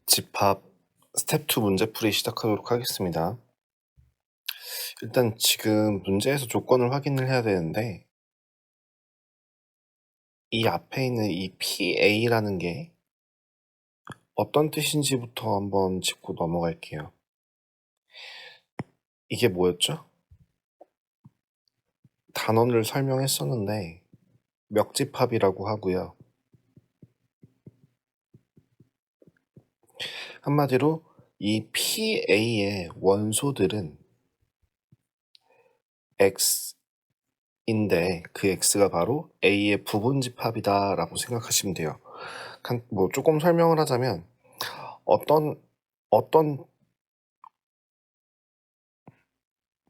집합 스텝 2 문제풀이 시작하도록 하겠습니다. 일단 지금 문제에서 조건을 확인을 해야 되는데 이 앞에 있는 이 PA라는 게 어떤 뜻인지부터 한번 짚고 넘어갈게요. 이게 뭐였죠? 단원을 설명했었는데 멱집합이라고 하고요. 한마디로 이 PA의 원소들은 X인데 그 X가 바로 A의 부분집합이다 라고 생각하시면 돼요. 뭐 조금 설명을 하자면 어떤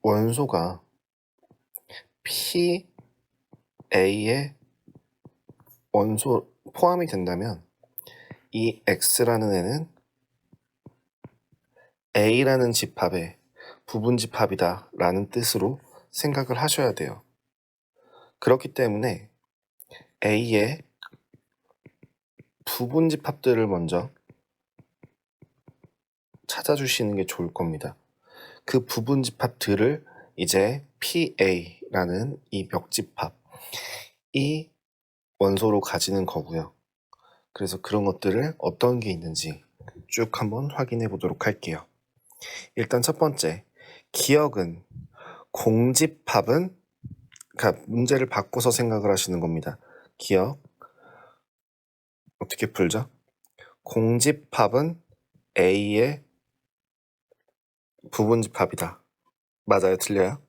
원소가 PA의 원소 포함이 된다면 이 X라는 애는 A라는 집합의 부분집합이다 라는 뜻으로 생각을 하셔야 돼요. 그렇기 때문에 A의 부분집합들을 먼저 찾아주시는 게 좋을 겁니다. 그 부분집합들을 이제 PA라는 이 멱집합, 이 원소로 가지는 거고요. 그래서 그런 것들을 어떤 게 있는지 쭉 한번 확인해 보도록 할게요. 일단 첫 번째, 기억은 공집합은, 그러니까 문제를 바꿔서 생각을 하시는 겁니다. 기억 어떻게 풀죠? 공집합은 A의 부분집합이다. 맞아요? 틀려요?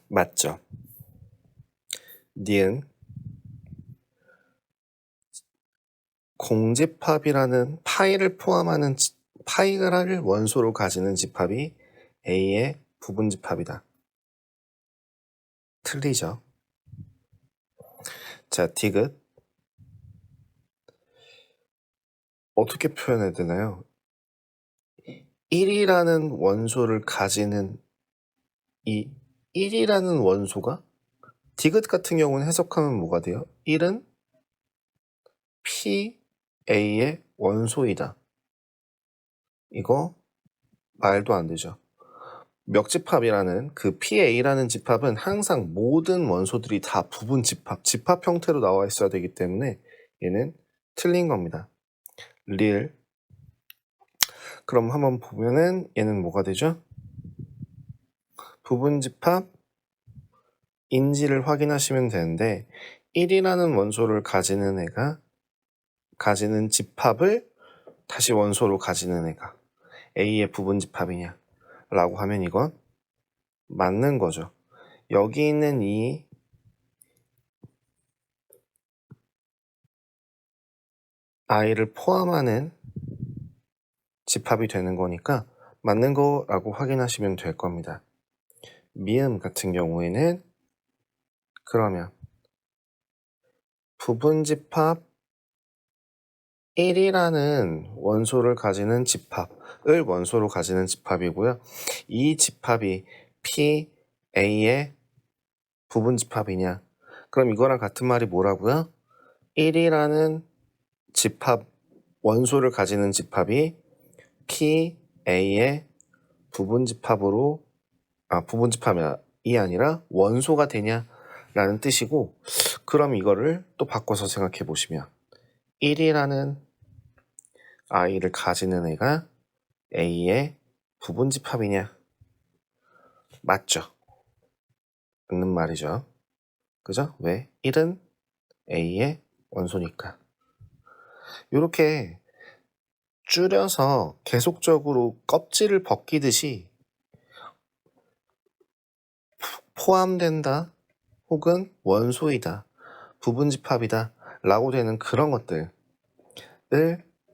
맞죠? 니은 공집합이라는 파이를 포함하는 파이를 원소로 가지는 집합이 A의 부분집합이다. 틀리죠? 자, 디귿 어떻게 표현해야 되나요? 1이라는 원소를 가지는 이 1이라는 원소가 디귿 같은 경우는 해석하면 뭐가 돼요? 1은 PA의 원소이다. 이거 말도 안 되죠. 멱집합이라는 그 PA라는 집합은 항상 모든 원소들이 다 부분 집합 형태로 나와 있어야 되기 때문에 얘는 틀린 겁니다. 리을. 그럼 한번 보면은 얘는 뭐가 되죠? 부분 집합인지를 확인하시면 되는데 1이라는 원소를 가지는 애가 가지는 집합을 다시 원소로 가지는 애가 A의 부분 집합이냐 라고 하면 이건 맞는 거죠. 여기 있는 이 I를 포함하는 집합이 되는 거니까 맞는 거라고 확인하시면 될 겁니다. 미음 같은 경우에는 그러면 부분집합 1이라는 원소를 가지는 집합을 원소로 가지는 집합이고요. 이 집합이 PA의 부분집합이냐? 그럼 이거랑 같은 말이 뭐라고요? 1이라는 집합 원소를 가지는 집합이 PA의 부분집합이 아니라 원소가 되냐라는 뜻이고, 그럼 이거를 또 바꿔서 생각해 보시면 1이라는 I를 가지는 애가 A의 부분집합이냐? 맞죠? 맞는 말이죠. 그죠? 왜? 1은 A의 원소니까. 이렇게 줄여서 계속적으로 껍질을 벗기듯이 포함된다 혹은 원소이다, 부분집합이다 라고 되는 그런 것들을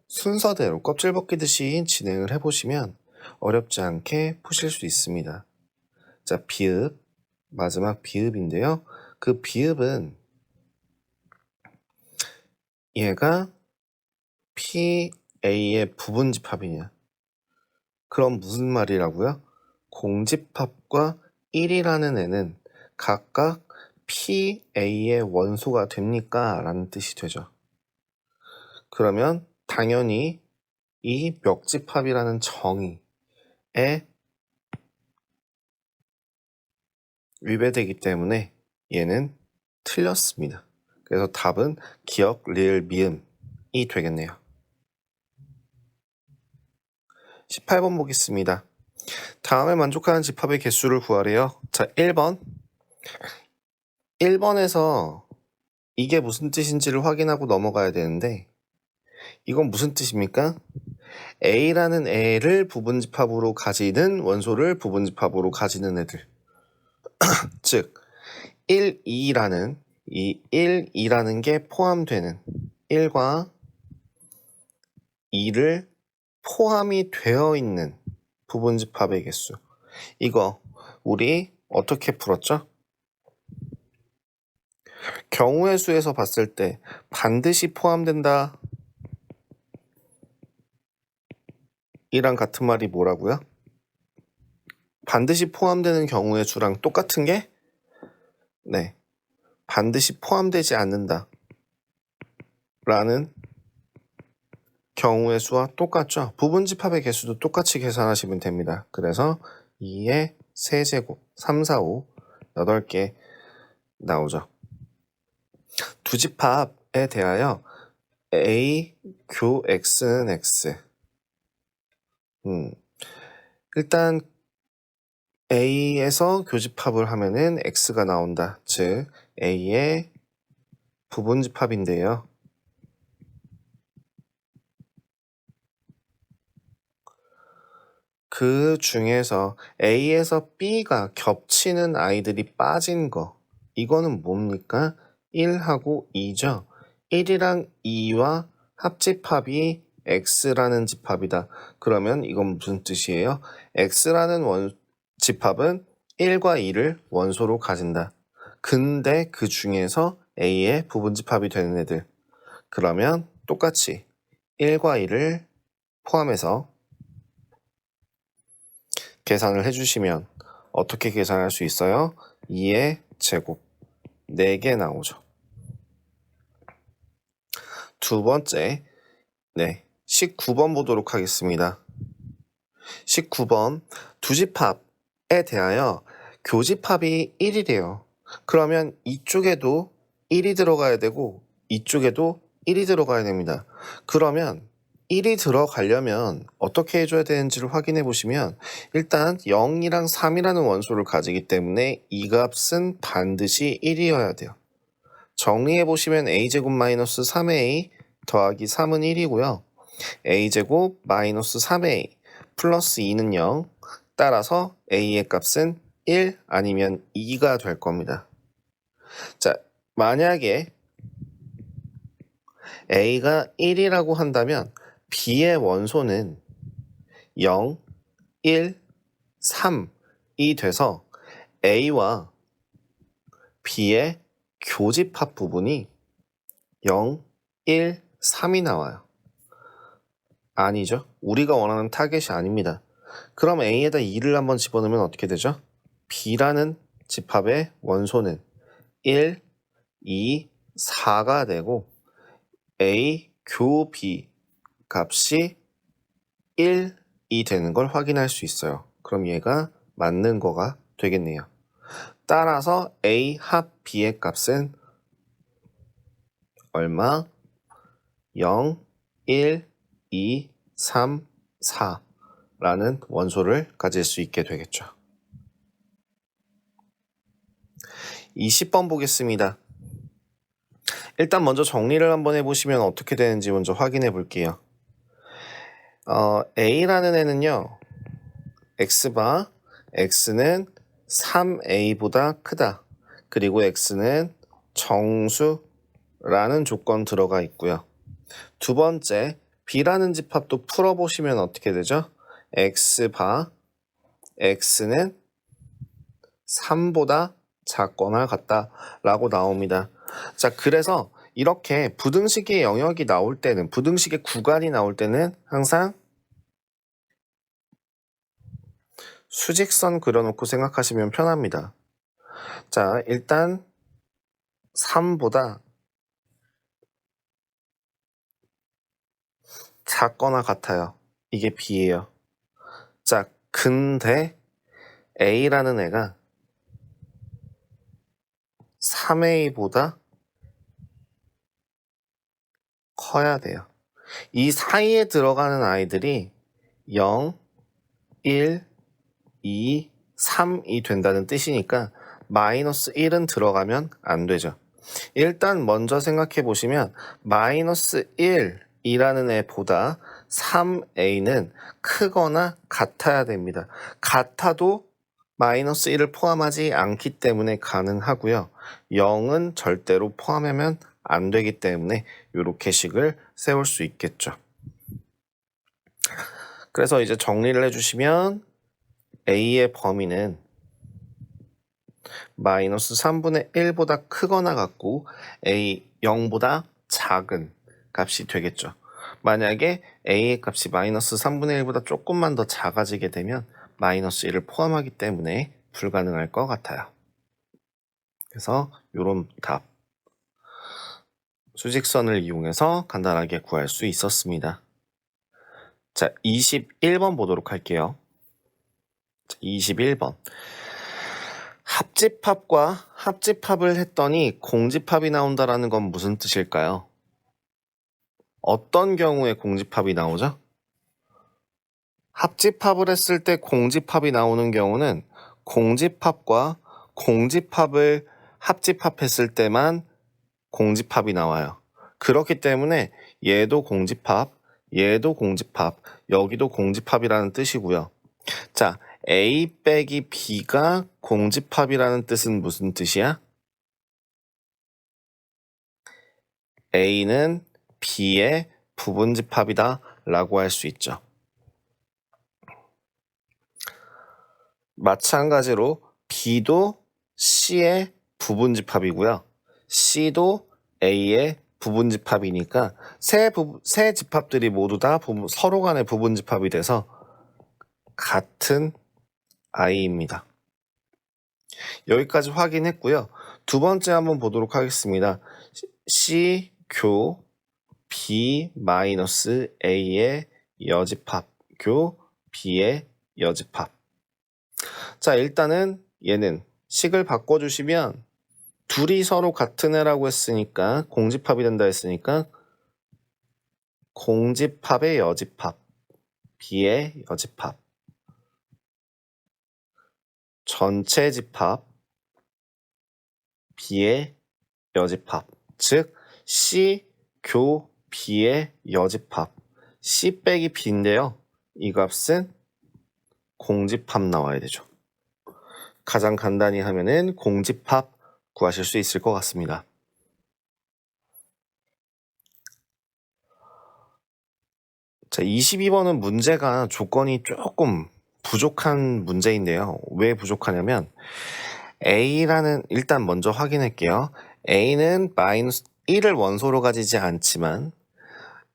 순서대로 껍질 벗기듯이 진행을 해보시면 어렵지 않게 푸실 수 있습니다. 자, 비읍, 마지막 비읍인데요. 그 비읍은 얘가 PA의 부분집합이냐? 그럼 무슨 말이라고요? 공집합과 1이라는 애는 각각 PA의 원소가 됩니까? 라는 뜻이 되죠. 그러면 당연히 이 멱집합이라는 정의에 위배되기 때문에 얘는 틀렸습니다. 그래서 답은 기역, 리을, 미음이 되겠네요. 18번 보겠습니다. 다음에 만족하는 집합의 개수를 구하래요. 자, 1번. 1번에서 이게 무슨 뜻인지를 확인하고 넘어가야 되는데 이건 무슨 뜻입니까? A라는 애를 부분집합으로 가지는 원소를 부분집합으로 가지는 애들. 즉 1, 2라는 이 1, 2라는 게 포함되는 1과 2를 포함이 되어 있는 부분집합의 개수. 이거 우리 어떻게 풀었죠? 경우의 수에서 봤을 때 반드시 포함된다 이랑 같은 말이 뭐라고요? 반드시 포함되는 경우의 수랑 똑같은 게 네, 반드시 포함되지 않는다 라는 경우의 수와 똑같죠. 부분집합의 개수도 똑같이 계산하시면 됩니다. 그래서 2의 세제곱 3, 4, 5 8개 나오죠. 두 집합에 대하여 A 교 X는 X. 일단 A에서 교집합을 하면은 X가 나온다. 즉 A의 부분집합인데요. 그 중에서 A에서 B가 겹치는 아이들이 빠진 거. 이거는 뭡니까? 1하고 2죠. 1이랑 2와 합집합이 X라는 집합이다. 그러면 이건 무슨 뜻이에요? X라는 집합은 1과 2를 원소로 가진다. 근데 그 중에서 A의 부분집합이 되는 애들. 그러면 똑같이 1과 2를 포함해서 계산을 해주시면 어떻게 계산할 수 있어요? 2의 제곱 4개 나오죠. 두 번째, 19번 보도록 하겠습니다. 19번, 두 집합에 대하여 교집합이 1이래요. 그러면 이쪽에도 1이 들어가야 되고 이쪽에도 1이 들어가야 됩니다. 그러면 1이 들어가려면 어떻게 해줘야 되는지를 확인해 보시면 일단 0이랑 3이라는 원소를 가지기 때문에 이 값은 반드시 1이어야 돼요. 정리해 보시면 a제곱 마이너스 3a 더하기 3은 1이고요. a제곱 마이너스 3a 플러스 2는 0. 따라서 a의 값은 1 아니면 2가 될 겁니다. 자, 만약에 a가 1이라고 한다면 b의 원소는 0, 1, 3이 돼서 a와 b의 교집합 부분이 0, 1, 3이 나와요. 아니죠. 우리가 원하는 타겟이 아닙니다. 그럼 A에다 2를 한번 집어넣으면 어떻게 되죠? B라는 집합의 원소는 1, 2, 4가 되고 A 교 B 값이 1이 되는 걸 확인할 수 있어요. 그럼 얘가 맞는 거가 되겠네요. 따라서 A 합 B의 값은 얼마? 0, 1, 2, 3, 4라는 원소를 가질 수 있게 되겠죠. 20번 보겠습니다. 일단 먼저 정리를 한번 해보시면 어떻게 되는지 먼저 확인해 볼게요. A라는 애는요. X바 X는 3A보다 크다. 그리고 X는 정수라는 조건 들어가 있고요. 두 번째 B라는 집합도 풀어보시면 어떻게 되죠? X바 X는 3보다 작거나 같다라고 나옵니다. 자, 그래서 이렇게 부등식의 영역이 나올 때는, 부등식의 구간이 나올 때는 항상 수직선 그려놓고 생각하시면 편합니다. 자, 일단 3보다 작거나 같아요. 이게 B예요. 자, 근데 A라는 애가 3A보다 커야 돼요. 이 사이에 들어가는 아이들이 0, 1, 2, 3이 된다는 뜻이니까 마이너스 1은 들어가면 안 되죠. 일단 먼저 생각해 보시면 마이너스 1이라는 애보다 3a는 크거나 같아야 됩니다. 같아도 마이너스 1을 포함하지 않기 때문에 가능하고요. 0은 절대로 포함하면 안 되기 때문에 이렇게 식을 세울 수 있겠죠. 그래서 이제 정리를 해주시면 a의 범위는 마이너스 3분의 1보다 크거나 같고 a 0보다 작은 값이 되겠죠. 만약에 a의 값이 마이너스 3분의 1보다 조금만 더 작아지게 되면 마이너스 1을 포함하기 때문에 불가능할 것 같아요. 그래서 이런 답 수직선을 이용해서 간단하게 구할 수 있었습니다. 자, 21번 보도록 할게요. 자, 21번 합집합과 합집합을 했더니 공집합이 나온다라는 건 무슨 뜻일까요? 어떤 경우에 공집합이 나오죠? 합집합을 했을 때 공집합이 나오는 경우는 공집합과 공집합을 합집합했을 때만 공집합이 나와요. 그렇기 때문에 얘도 공집합, 얘도 공집합, 여기도 공집합이라는 뜻이고요. 자, A 빼기 B가 공집합이라는 뜻은 무슨 뜻이야? A는 B의 부분집합이다 라고 할 수 있죠. 마찬가지로 B도 C의 부분집합이고요. C도 A의 부분집합이니까 세 집합들이 모두 다 서로 간의 부분집합이 돼서 같은 I입니다. 여기까지 확인했고요. 두 번째 한번 보도록 하겠습니다. C 교 B 마이너스 A의 여집합 교 B의 여집합. 자, 일단은 얘는 식을 바꿔주시면 둘이 서로 같은 애라고 했으니까 공집합이 된다 했으니까 공집합의 여집합 B의 여집합 전체 집합 B의 여집합 즉 C 교 B의 여집합 C 빼기 B인데요. 이 값은 공집합 나와야 되죠. 가장 간단히 하면은 공집합 구하실 수 있을 것 같습니다. 자, 22번은 문제가 조건이 조금 부족한 문제인데요. 왜 부족하냐면 A라는 일단 먼저 확인할게요. A는 마이너스 1을 원소로 가지지 않지만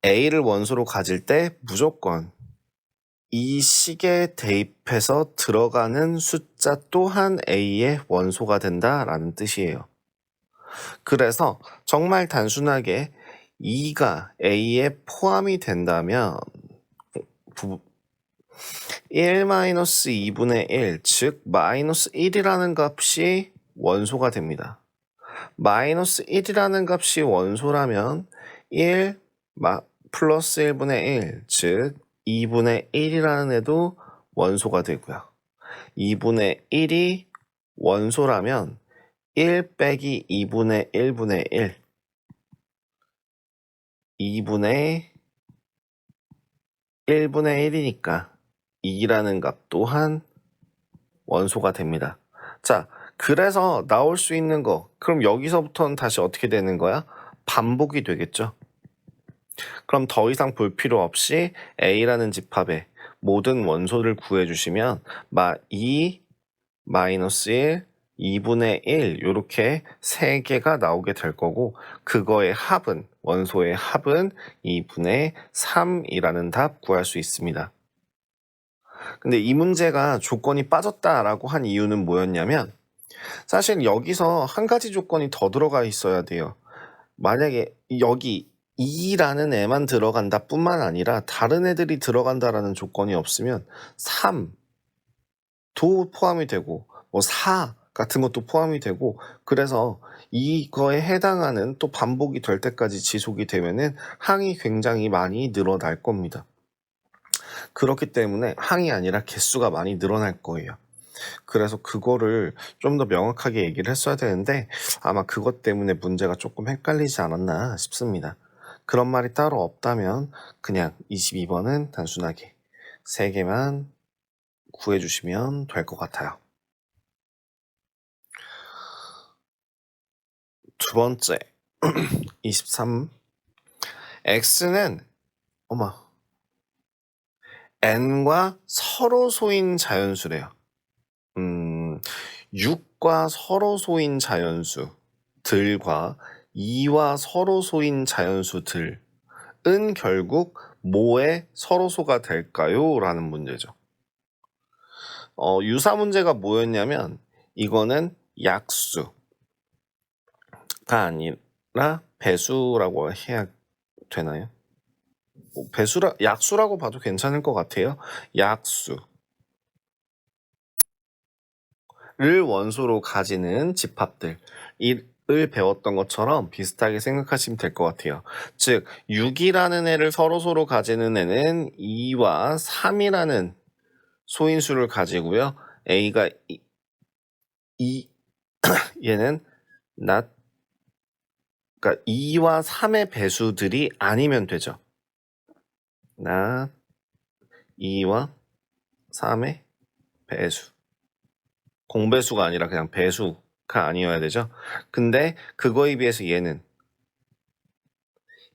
A를 원소로 가질 때 무조건 이 식에 대입해서 들어가는 숫자 또한 A의 원소가 된다라는 뜻이에요. 그래서 정말 단순하게 2가 A에 포함이 된다면 1-2분의 1, 즉 마이너스 1이라는 값이 원소가 됩니다. 마이너스 1이라는 값이 원소라면 1 플러스 1분의 1, 즉 2분의 1이라는 애도 원소가 되고요. 2분의 1이 원소라면 1 빼기 2분의 1분의 1 2분의 1분의 1이니까 2라는 값 또한 원소가 됩니다. 자, 그래서 나올 수 있는 거 그럼 여기서부터는 다시 어떻게 되는 거야? 반복이 되겠죠. 그럼 더 이상 볼 필요 없이 A라는 집합의 모든 원소를 구해주시면 2 마이너스 1 2분의 1 이렇게 3개가 나오게 될 거고 그거의 합은 원소의 합은 2분의 3이라는 답 구할 수 있습니다. 근데 이 문제가 조건이 빠졌다라고 한 이유는 뭐였냐면 사실 여기서 한 가지 조건이 더 들어가 있어야 돼요. 만약에 여기 2라는 애만 들어간다 뿐만 아니라 다른 애들이 들어간다라는 조건이 없으면 3도 포함이 되고 4 같은 것도 포함이 되고, 그래서 이거에 해당하는 또 반복이 될 때까지 지속이 되면은 항이 굉장히 많이 늘어날 겁니다. 그렇기 때문에 항이 아니라 개수가 많이 늘어날 거예요. 그래서 그거를 좀 더 명확하게 얘기를 했어야 되는데 아마 그것 때문에 문제가 조금 헷갈리지 않았나 싶습니다. 그런 말이 따로 없다면 그냥 22번은 단순하게 3개만 구해주시면 될 것 같아요. 두 번째 23. x는 n과 서로 소인 자연수래요. 6과 서로 소인 자연수들과 2와 서로 소인 자연수들은 결국 뭐의 서로소가 될까요? 라는 문제죠. 유사 문제가 뭐였냐면 이거는 약수가 아니라 배수라고 해야 되나요? 약수라고 봐도 괜찮을 것 같아요. 약수를 원소로 가지는 집합들 을 배웠던 것처럼 비슷하게 생각하시면 될 것 같아요. 즉 6이라는 애를 서로소로 가지는 애는 2와 3이라는 소인수를 가지고요. A가 2 얘는 그러니까 2와 3의 배수들이 아니면 되죠. 2와 3의 배수. 공배수가 아니라 그냥 배수가 아니어야 되죠. 근데 그거에 비해서 얘는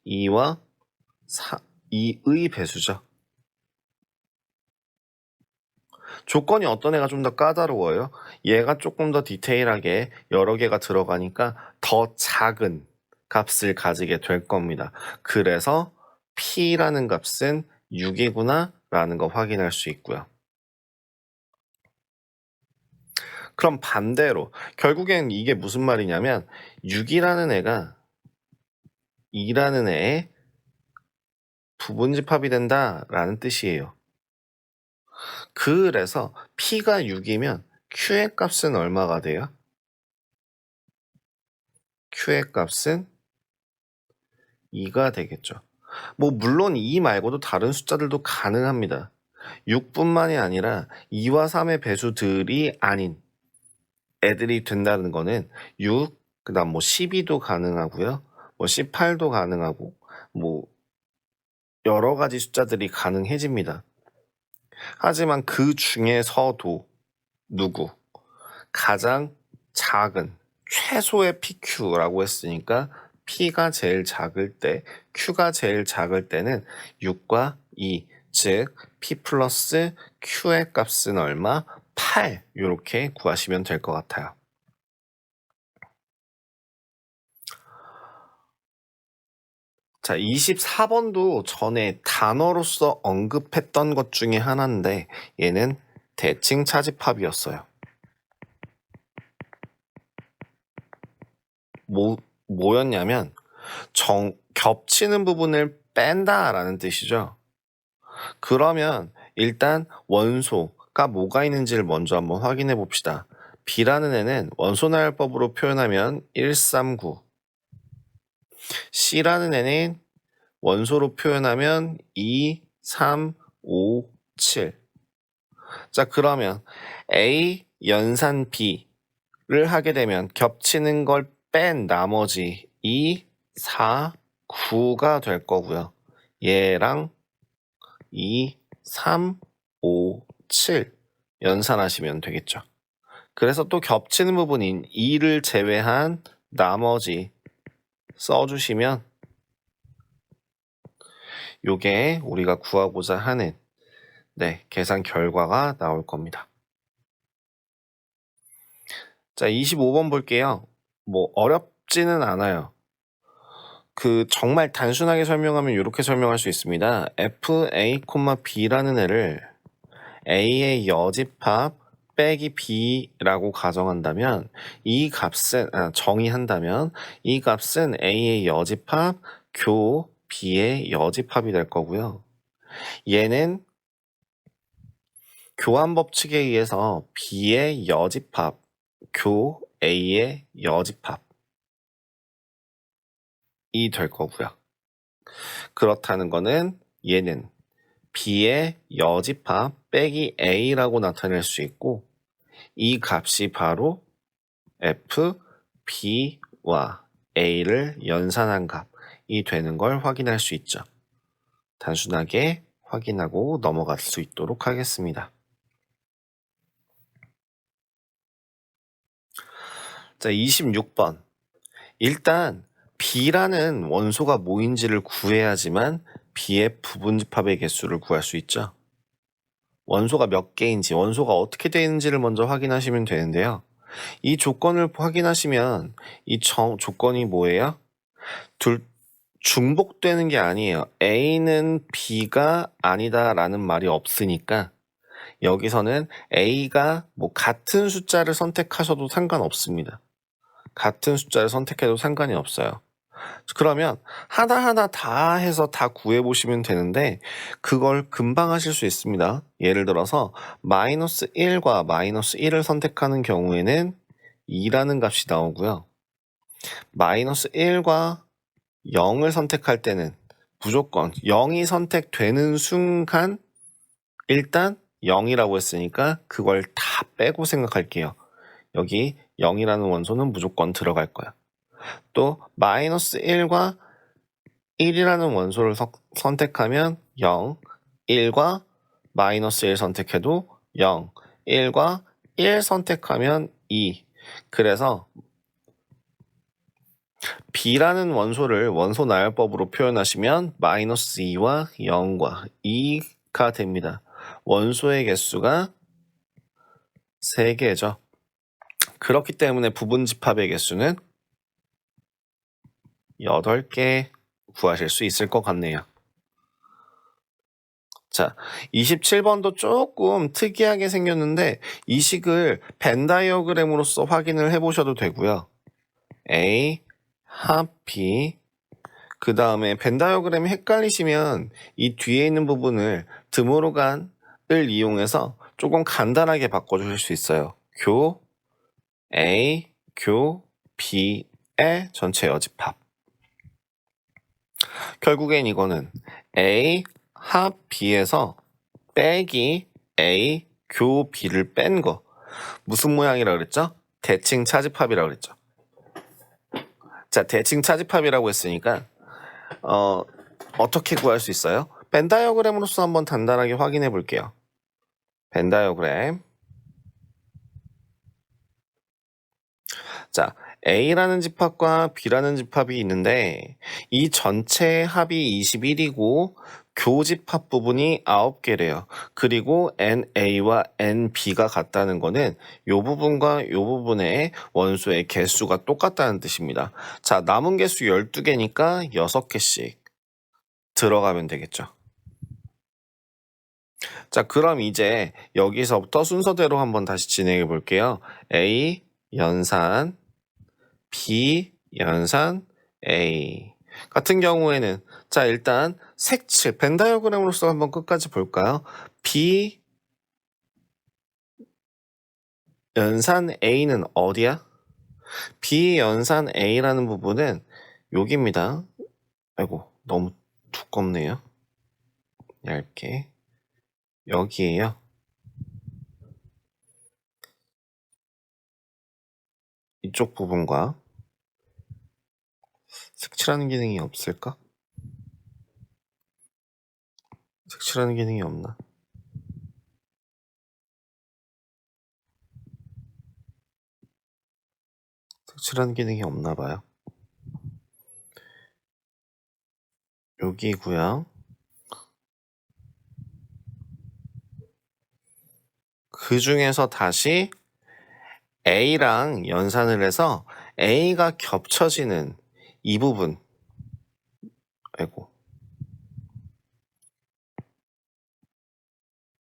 2와 2의 배수죠. 조건이 어떤 애가 좀 더 까다로워요. 얘가 조금 더 디테일하게 여러 개가 들어가니까 더 작은 값을 가지게 될 겁니다. 그래서 P라는 값은 6이구나 라는 거 확인할 수 있고요. 그럼 반대로 결국엔 이게 무슨 말이냐면 6이라는 애가 2라는 애의 부분집합이 된다라는 뜻이에요. 그래서 P가 6이면 Q의 값은 얼마가 돼요? Q의 값은 2가 되겠죠. 물론 2 말고도 다른 숫자들도 가능합니다. 6뿐만이 아니라 2와 3의 배수들이 아닌 애들이 된다는 거는 6, 그 다음 12도 가능하고요. 18도 가능하고 여러 가지 숫자들이 가능해집니다. 하지만 그 중에서도 가장 작은 최소의 PQ라고 했으니까 P가 제일 작을 때, Q가 제일 작을 때는 6과 2, 즉 P 플러스 Q의 값은 얼마? 8 이렇게 구하시면 될 것 같아요. 자, 24번도 전에 단어로서 언급했던 것 중에 하나인데 얘는 대칭 차집합이었어요. 뭐였냐면 겹치는 부분을 뺀다라는 뜻이죠. 그러면 일단 원소가 뭐가 있는지를 먼저 한번 확인해 봅시다. B라는 애는 원소나열법으로 표현하면 139, C라는 애는 원소로 표현하면 2, 3, 5, 7. 자, 그러면 A 연산 B를 하게 되면 겹치는 걸 뺀 나머지 2, 4, 9가 될 거고요. 얘랑 2, 3, 5, 7 연산하시면 되겠죠. 그래서 또 겹치는 부분인 2를 제외한 나머지 써주시면 요게 우리가 구하고자 하는 계산 결과가 나올 겁니다. 자, 25번 볼게요. 어렵지는 않아요. 정말 단순하게 설명하면 이렇게 설명할 수 있습니다. FA, B라는 애를 A의 여집합 빼기 B라고 가정한다면 정의한다면 이 값은 A의 여집합 교 B의 여집합이 될 거고요. 얘는 교환 법칙에 의해서 B의 여집합, 교 A의 여집합이 될 거고요. 그렇다는 거는 얘는 B의 여집합 빼기 A라고 나타낼 수 있고 이 값이 바로 F, B와 A를 연산한 값이 되는 걸 확인할 수 있죠. 단순하게 확인하고 넘어갈 수 있도록 하겠습니다. 자, 26번. 일단 B라는 원소가 뭐인지를 구해야지만 B의 부분집합의 개수를 구할 수 있죠. 원소가 몇 개인지, 원소가 어떻게 되어 있는지를 먼저 확인하시면 되는데요. 이 조건을 확인하시면 이 조건이 뭐예요? 중복되는 게 아니에요. A는 B가 아니다라는 말이 없으니까 여기서는 A가 뭐 같은 숫자를 선택하셔도 상관없습니다. 같은 숫자를 선택해도 상관이 없어요. 그러면 하나하나 다 해서 다 구해보시면 되는데 그걸 금방 하실 수 있습니다. 예를 들어서 마이너스 1과 마이너스 1을 선택하는 경우에는 2라는 값이 나오고요. 마이너스 1과 0을 선택할 때는 무조건 0이 선택되는 순간 일단 0이라고 했으니까 그걸 다 빼고 생각할게요. 여기 0이라는 원소는 무조건 들어갈 거야. 또 마이너스 1과 1이라는 원소를 선택하면 0, 1과 마이너스 1 선택해도 0, 1과 1 선택하면 2. 그래서 B라는 원소를 원소 나열법으로 표현하시면 마이너스 2와 0과 2가 됩니다. 원소의 개수가 3개죠. 그렇기 때문에 부분집합의 개수는 8개 구하실 수 있을 것 같네요. 자, 27번도 조금 특이하게 생겼는데 이 식을 벤 다이어그램으로서 확인을 해보셔도 되고요. A, 합 B, 그 다음에 벤 다이어그램이 헷갈리시면 이 뒤에 있는 부분을 드모르간을 이용해서 조금 간단하게 바꿔주실 수 있어요. 교 A, 교 B의 전체 여집합. 결국엔 이거는 A, 합 B에서 빼기 A, 교 B를 뺀 거. 무슨 모양이라 그랬죠? 대칭 차집합이라고 그랬죠. 자, 대칭 차집합이라고 했으니까 어떻게 구할 수 있어요? 벤 다이어그램으로서 한번 단단하게 확인해 볼게요. 벤 다이어그램. 자, A라는 집합과 B라는 집합이 있는데 이 전체 합이 21이고 교집합 부분이 9개래요. 그리고 NA와 NB가 같다는 거는 이 부분과 이 부분의 원소의 개수가 똑같다는 뜻입니다. 자, 남은 개수 12개니까 6개씩 들어가면 되겠죠. 자, 그럼 이제 여기서부터 순서대로 한번 다시 진행해 볼게요. A 연산 B 연산 A 같은 경우에는 자 일단 색칠 벤 다이어그램으로서 한번 끝까지 볼까요? B 연산 A는 어디야? B 연산 A라는 부분은 여기입니다. 아이고 너무 두껍네요. 얇게 여기에요. 이쪽 부분과 색칠하는 기능이 없을까? 색칠하는 기능이 없나? 색칠하는 기능이 없나 봐요. 여기고요. 그 중에서 다시 A랑 연산을 해서 A가 겹쳐지는 이 부분. 아이고.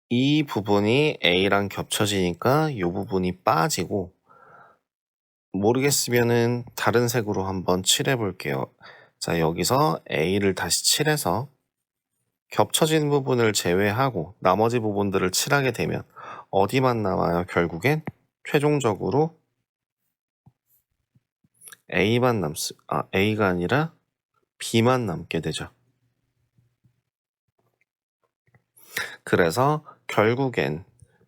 이 부분이 A랑 겹쳐지니까 이 부분이 빠지고 모르겠으면은 다른 색으로 한번 칠해 볼게요. 자, 여기서 A를 다시 칠해서 겹쳐진 부분을 제외하고 나머지 부분들을 칠하게 되면 어디만 남아요? 결국엔 최종적으로 A가 아니라 B만 남게 되죠. 그래서 결국엔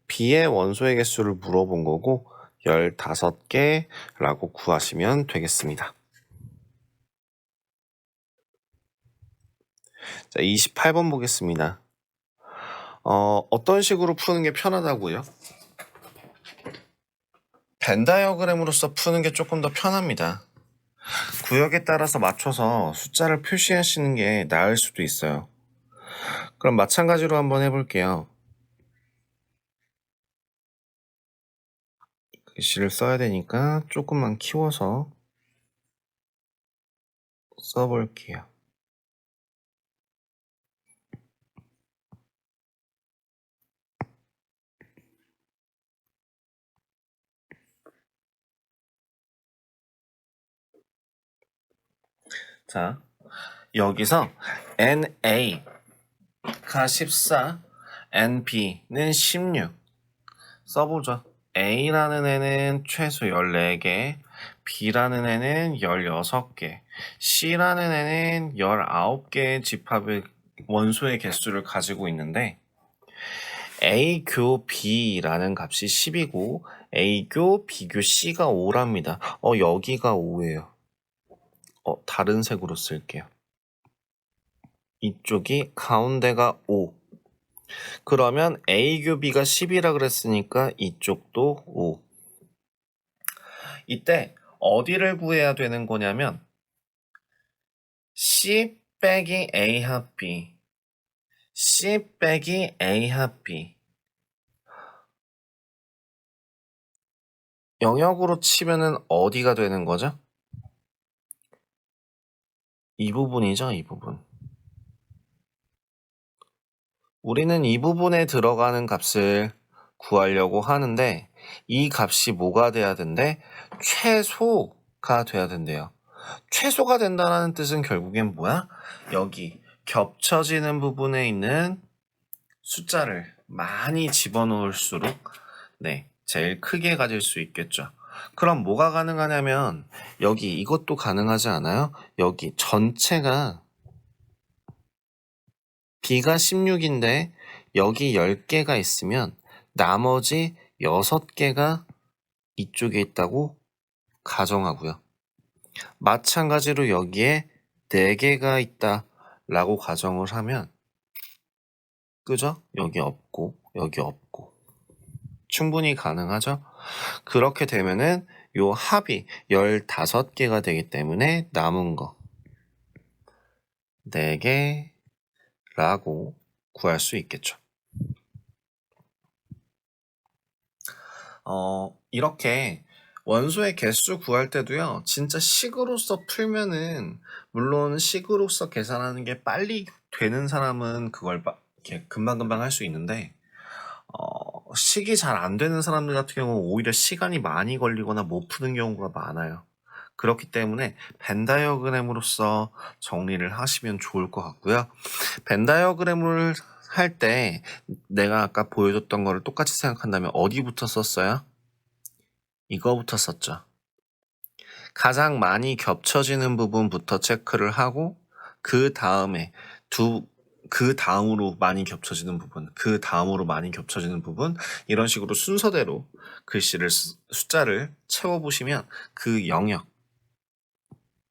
B의 원소의 개수를 물어본 거고 15개라고 구하시면 되겠습니다. 자, 28번 보겠습니다. 어떤 식으로 푸는 게 편하다고요? 벤 다이어그램으로서 푸는 게 조금 더 편합니다. 구역에 따라서 맞춰서 숫자를 표시하시는 게 나을 수도 있어요. 그럼 마찬가지로 한번 해볼게요. 글씨를 써야 되니까 조금만 키워서 써볼게요. 자, 여기서 NA가 14, NB는 16 써보죠. A라는 애는 최소 14개, B라는 애는 16개, C라는 애는 19개의 집합의 원소의 개수를 가지고 있는데 A 교 B라는 값이 10이고 A 교 B 교 C가 5랍니다. 여기가 5예요. 다른 색으로 쓸게요. 이쪽이 가운데가 5. 그러면 A 교 B가 10이라 그랬으니까 이쪽도 5. 이때 어디를 구해야 되는 거냐면 C 빼기 A 합 B, C 빼기 A 합 B. 영역으로 치면은 어디가 되는 거죠? 이 부분이죠, 이 부분. 우리는 이 부분에 들어가는 값을 구하려고 하는데 이 값이 뭐가 돼야 된대? 최소가 돼야 된대요. 최소가 된다는 뜻은 결국엔 뭐야? 여기 겹쳐지는 부분에 있는 숫자를 많이 집어넣을수록 제일 크게 가질 수 있겠죠. 그럼 뭐가 가능하냐면 여기 이것도 가능하지 않아요? 여기 전체가 B가 16인데 여기 10개가 있으면 나머지 6개가 이쪽에 있다고 가정하고요. 마찬가지로 여기에 4개가 있다 라고 가정을 하면 그죠? 여기 없고 여기 없고 충분히 가능하죠? 그렇게 되면은 요 합이 15개가 되기 때문에 남은 거 4개라고 구할 수 있겠죠. 이렇게 원소의 개수 구할 때도요, 진짜 식으로서 풀면은, 물론 식으로서 계산하는 게 빨리 되는 사람은 그걸 이렇게 금방금방 할 수 있는데, 식이 잘 안 되는 사람들 같은 경우는 오히려 시간이 많이 걸리거나 못 푸는 경우가 많아요. 그렇기 때문에 벤 다이어그램으로서 정리를 하시면 좋을 것 같고요. 벤 다이어그램을 할 때 내가 아까 보여줬던 거를 똑같이 생각한다면 어디부터 썼어요? 이거부터 썼죠. 가장 많이 겹쳐지는 부분부터 체크를 하고 그 다음에 그 다음으로 많이 겹쳐지는 부분, 그 다음으로 많이 겹쳐지는 부분 이런 식으로 순서대로 글씨를 숫자를 채워보시면 그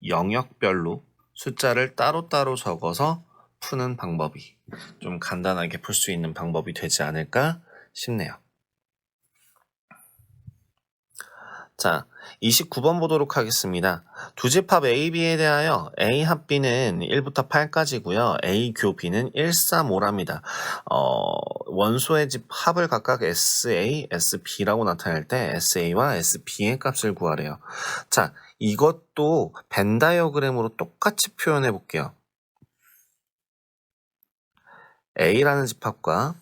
영역별로 숫자를 따로따로 적어서 푸는 방법이 좀 간단하게 풀 수 있는 방법이 되지 않을까 싶네요. 자, 29번 보도록 하겠습니다. 두 집합 A, B에 대하여 A 합 B는 1부터 8까지고요. A 교 B는 1, 3, 5랍니다. 원소의 집합을 각각 SA, SB라고 나타낼 때 SA와 SB의 값을 구하래요. 자, 이것도 벤 다이어그램으로 똑같이 표현해 볼게요. A라는 집합과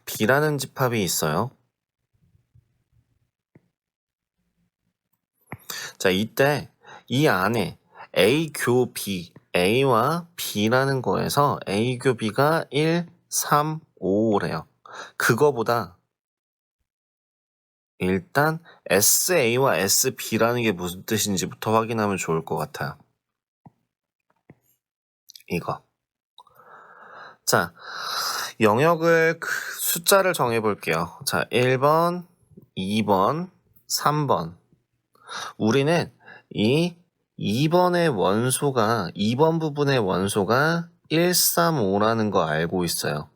B라는 집합이 있어요. 자, 이때 이 안에 A 교 B, A와 B라는 거에서 A 교 B가 1, 3, 5래요. 그거보다 일단 SA와 SB라는 게 무슨 뜻인지부터 확인하면 좋을 것 같아요. 이거. 자, 영역을 숫자를 정해볼게요. 자, 1번, 2번, 3번. 우리는 이 2번의 원소가, 2번 부분의 원소가 1, 3, 5라는 거 알고 있어요.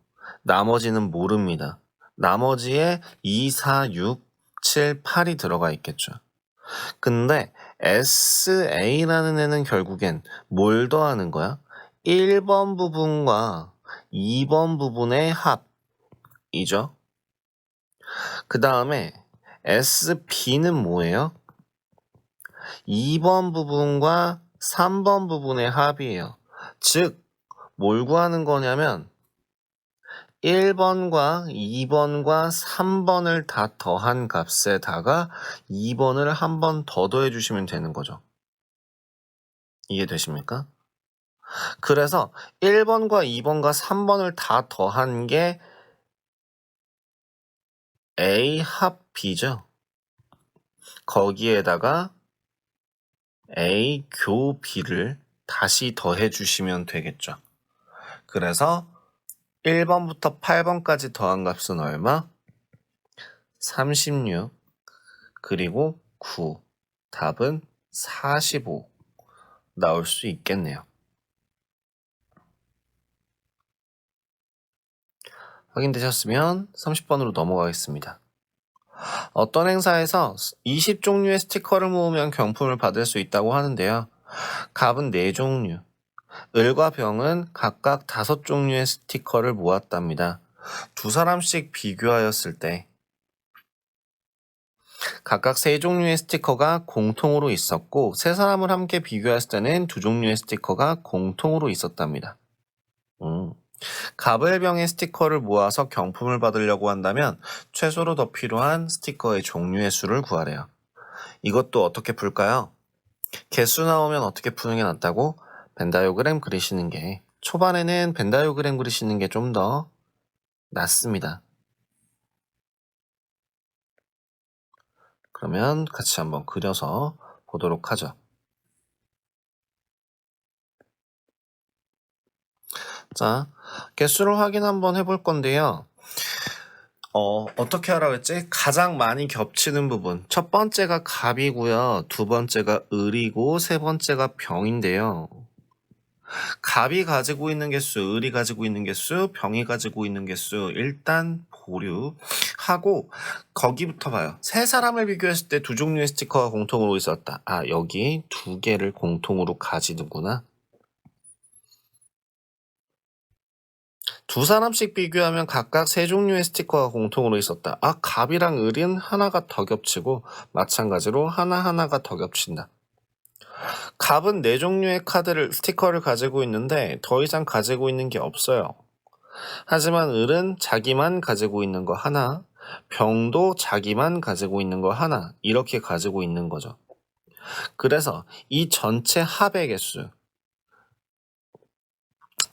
나머지는 모릅니다. 나머지에 2, 4, 6, 7, 8이 들어가 있겠죠. 근데 SA라는 애는 결국엔 뭘 더하는 거야? 1번 부분과 2번 부분의 합이죠. 그 다음에 SB는 뭐예요? 2번 부분과 3번 부분의 합이에요. 즉, 뭘 구하는 거냐면 1번과 2번과 3번을 다 더한 값에다가 2번을 한 번 더 더해주시면 되는 거죠. 이해되십니까? 그래서 1번과 2번과 3번을 다 더한 게 A 합 B죠. 거기에다가 A 교 B를 다시 더해주시면 되겠죠. 그래서 1번부터 8번까지 더한 값은 얼마? 36 그리고 9 답은 45 나올 수 있겠네요. 확인되셨으면 30번으로 넘어가겠습니다. 어떤 행사에서 20종류의 스티커를 모으면 경품을 받을 수 있다고 하는데요. 갑은 4종류, 을과 병은 각각 5종류의 스티커를 모았답니다. 두 사람씩 비교하였을 때 각각 3종류의 스티커가 공통으로 있었고 3사람을 함께 비교했을 때는 2종류의 스티커가 공통으로 있었답니다. 갑을 병의 스티커를 모아서 경품을 받으려고 한다면 최소로 더 필요한 스티커의 종류의 수를 구하래요. 이것도 어떻게 풀까요? 개수 나오면 어떻게 푸는 게 낫다고? 벤다이오그램 그리시는 게 초반에는 벤다이오그램 그리시는 게 좀 더 낫습니다. 그러면 같이 한번 그려서 보도록 하죠. 자, 개수를 확인 한번 해볼 건데요. 어떻게 하라고 했지? 가장 많이 겹치는 부분. 첫 번째가 갑이고요. 두 번째가 을이고 세 번째가 병인데요. 갑이 가지고 있는 개수, 을이 가지고 있는 개수, 병이 가지고 있는 개수 일단 보류하고 거기부터 봐요. 세 사람을 비교했을 때 2종류의 스티커가 공통으로 있었다. 아, 여기 2개를 공통으로 가지는구나. 두 사람씩 비교하면 각각 3종류의 스티커가 공통으로 있었다. 아, 갑이랑 을은 하나가 더 겹치고 마찬가지로 하나하나가 더 겹친다. 갑은 4종류의 스티커를 가지고 있는데 더 이상 가지고 있는 게 없어요. 하지만 을은 자기만 가지고 있는 거 하나, 병도 자기만 가지고 있는 거 하나, 이렇게 가지고 있는 거죠. 그래서 이 전체 합의 개수,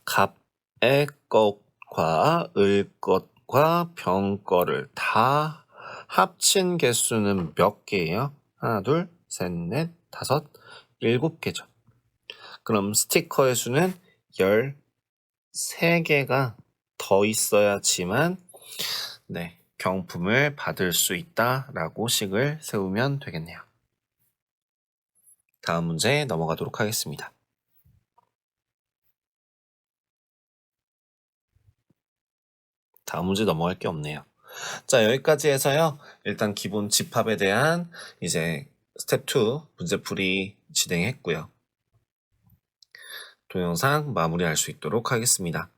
갑의 것과 을 것과 병 거를 다 합친 개수는 몇 개예요? 하나, 둘, 셋, 넷, 다섯, 7개죠. 그럼 스티커의 수는 13개가 더 있어야지만 경품을 받을 수 있다라고 식을 세우면 되겠네요. 다음 문제 넘어가도록 하겠습니다. 다음 문제 넘어갈 게 없네요. 자, 여기까지 해서요. 일단 기본 집합에 대한 이제 스텝 2 문제풀이 진행했고요. 동영상 마무리할 수 있도록 하겠습니다.